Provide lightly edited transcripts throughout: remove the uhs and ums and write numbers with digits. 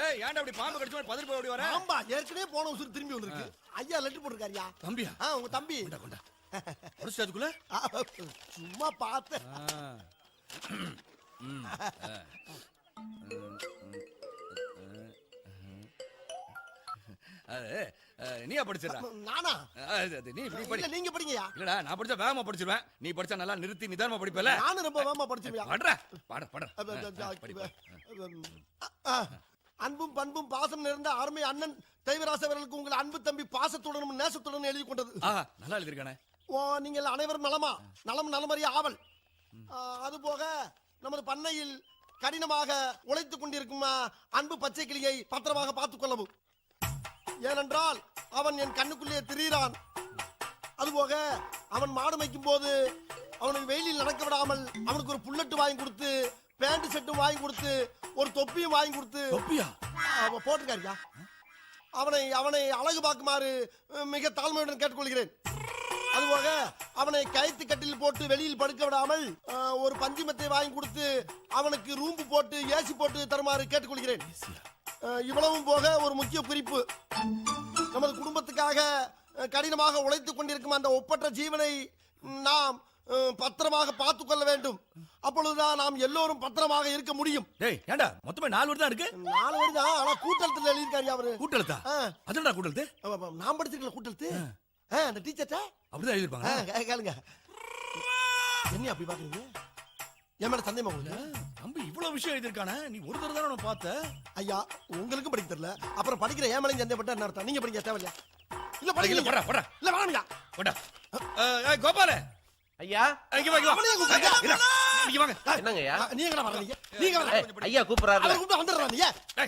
ஏய் ஏன்டா அப்படி பாம்பு கடிச்ச மாதிரி பதறி போய் ஓடி வர? ஆமா ஏற்கனவே போன உசுறு திரும்பி வந்திருக்கு. ஐயா லெட்டர் போட்டுருக்காருயா. தம்பியா? உங்க தம்பி. கொண்டா கொண்டா. முடிச்சு அதுக்குள்ள? சும்மா பார்த்தேன். நீயா படிச்சடா? நானா? நீ இப்படி படி. இல்ல நீங்க படிங்கயா. இல்லடா நான் படிச்சா வேகமா படிச்சிருவேன். நீ படிச்சா நல்லா நிறுத்தி நிதானமா படிப்பல. நானும் ரொம்ப வேகமா படிச்சிருவேன். படுறா. பட. அன்பும் பண்பும் பாசம் நிறைந்த அருமை அண்ணன் தெய்வராச அவர்களுக்கு உங்கள் அன்பு தம்பி பாசத்துடனும் நேசத்துடனும் எழுதி கொண்டது. நல்லா எழுதிருக்கானே. நீங்கள் அனைவரும் நலமா? நலம் நலமறிய ஆவல். அதுபோக நமது பண்ணையில் கடினமாக உழைத்துக் கொண்டிருக்கும் அன்பு பச்சை கிளியை பத்திரமாக பார்த்துக் கொள்ளவும். ஏனென்றால் அவன் என் கண்ணுக்குள்ளே திரிகிறான். அதுபோக அவன் மாடு மேய்க்கும் போது அவனுக்கு வெயிலில் நடக்க விடாமல் அவனுக்கு ஒரு புல்லட்டு வாங்கி கொடுத்து, பேண்ட் செட்டும் வாங்கி கொடுத்து, ஒரு தொப்பியும் வாங்கி கொடுத்து போட்டிருக்காருயா. அவனை அவனை அழகு பார்க்குமாறு மிக தாழ்மையுடன் கேட்டுக்கொள்கிறேன். அதுபோக அவனை கயிற்று கட்டில் போட்டு வெளியில் படுக்க விடாமல் ஒரு பஞ்சுமத்தை வாங்கி கொடுத்து அவனுக்கு ரூம்பு போட்டு ஏசி போட்டு தருமாறு கேட்டுக்கொள்கிறேன். இவ்வளவும் போக ஒரு முக்கிய குறிப்பு, நமது குடும்பத்துக்காக கடினமாக உழைத்துக் கொண்டிருக்கும் அந்த ஒப்பற்ற ஜீவனை நாம் பத்திரமாக பார்த்துக் கொள்ள வேண்டும். அப்பொழுதுதான் நாம் எல்லோரும் பத்திரமாக இருக்க முடியும். ஏண்டா மொத்தமே 4 வரி தான் இருக்கு. 4 வரி தான், ஆனா கூட்டெழுத்துல எழுதிருக்காரு அவரு. கூட்டெழுத்தா? அதுடா கூட்டெழுத்து. நான் படிச்சிருக்கல கூட்டெழுத்து. அந்த டீச்சர்ட்ட அப்படிதான் எழுதிருப்பாங்க. கேளுங்க. என்ன அப்படி பாக்குறீங்க? என் மேல சந்தேகமா உங்களுக்கு? தம்பி இவ்வளவு விஷயம் எழுதிருக்கானே, நீ ஒரு தடவை தானே பார்த்த? ஐயா உங்களுக்கும் படிக்க தெரியல, அப்புறம் படிக்கிற ஏன் மேலையும் சந்தேகப்பட்டா என்ன அர்த்தம்? நீங்க படிக்க தேவையில்லையா? இல்ல படிக்கல. போடா. இல்ல வேணாம்யா. போடா. கோபால ஐயா, இங்க வா. இங்க வாங்க. என்னங்கய்யா? நீங்க என்ன வரீங்க? நீங்க வர. ஐயா கூப்பிடுறாரு. அவர் கூப்பிட்டு வந்துடுறான். நீ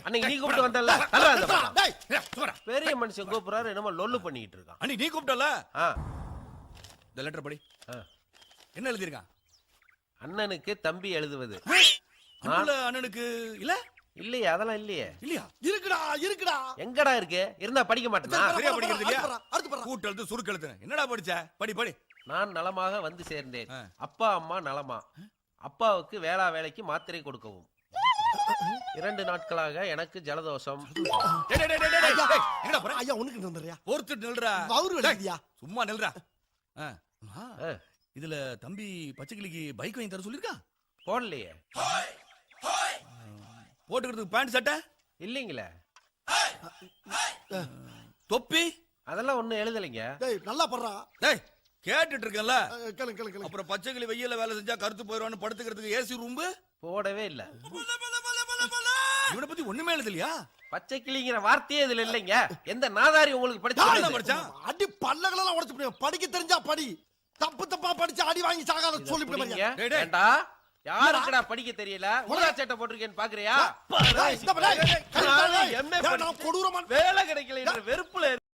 அன்னைக்கு நீ கூப்பிட்டு வந்தல்ல, நல்லா இருந்த. டேய் சும்மா. பெரிய மனுஷன் கூப்பிடுறாரு, என்னமோ லொல்லு பண்ணிட்டு இருக்கான். அன்னைக்கு நீ கூப்பிட்டல. இந்த லெட்டர் படி. என்ன எழுதிருக்கான்? அண்ணனுக்கு தம்பி எழுதுவது. அண்ணனுக்கு இல்ல இல்லையே, அதெல்லாம் இல்லையே. இல்லையா? இருக்குடா. எங்கடா இருக்கு? இருந்தா படிக்க மாட்டேனா? சரியா படிக்கிறது இல்லையா? கூட்டெழுத்து சுருக்கெழுத்து என்னடா படிச்ச? படி. நான் நலமாக வந்து சேர்ந்தேன். அப்பா அம்மா நலமா? அப்பாவுக்கு வேலைக்கு மாத்திரை கொடுக்கவும். 2 நாட்களாக எனக்கு ஜலதோஷம். எங்கடா போற? ஐயா உனக்கு வந்துறியா? ஒருத்தர் நில்றா. வவுறு எழுதியா? சும்மா நில்றா. இதுல தம்பி பச்சைக்கிளிக்கு பைக் வாங்கி தர சொல்லிருக்கா? போடலையே. போட்டுக்கிறதுக்கு பேண்ட் சட்டை இல்லீங்களே. தொப்பி அதெல்லாம் ஒண்ணும் எழுதலைங்க. டேய் நல்லா படுறா. டேய் கேட்டுட்டு இருக்கேன்ல. கேளு. அப்புறம் பச்சைக்கிளி வெயில்ல வேலை செஞ்சா கருத்து போயிடுவான்னு படுத்துக்கிறதுக்கு ஏசி ரூம்பு போடவே இல்ல. இவனை பத்தி ஒண்ணுமே எழுதலையா? பச்சை கிளிங்கிற வார்த்தையே இதுல இல்லைங்க. எந்த நாதாரி உங்களுக்கு படிச்சா? அடி பல்லகளெல்லாம் உடைச்சு போடுவேன். படிக்க தெரிஞ்சா படி, தப்பா படிச்சு அடி வாங்கி சாகாத சொல்லிவிடுங்க. ஏண்டா யாருக்குடா படிக்க தெரியல? ஊதா சட்டை போட்டிருக்கேன்னு பாக்குறியா? கொடூரமான வேலை கிடைக்கல வெறுப்புல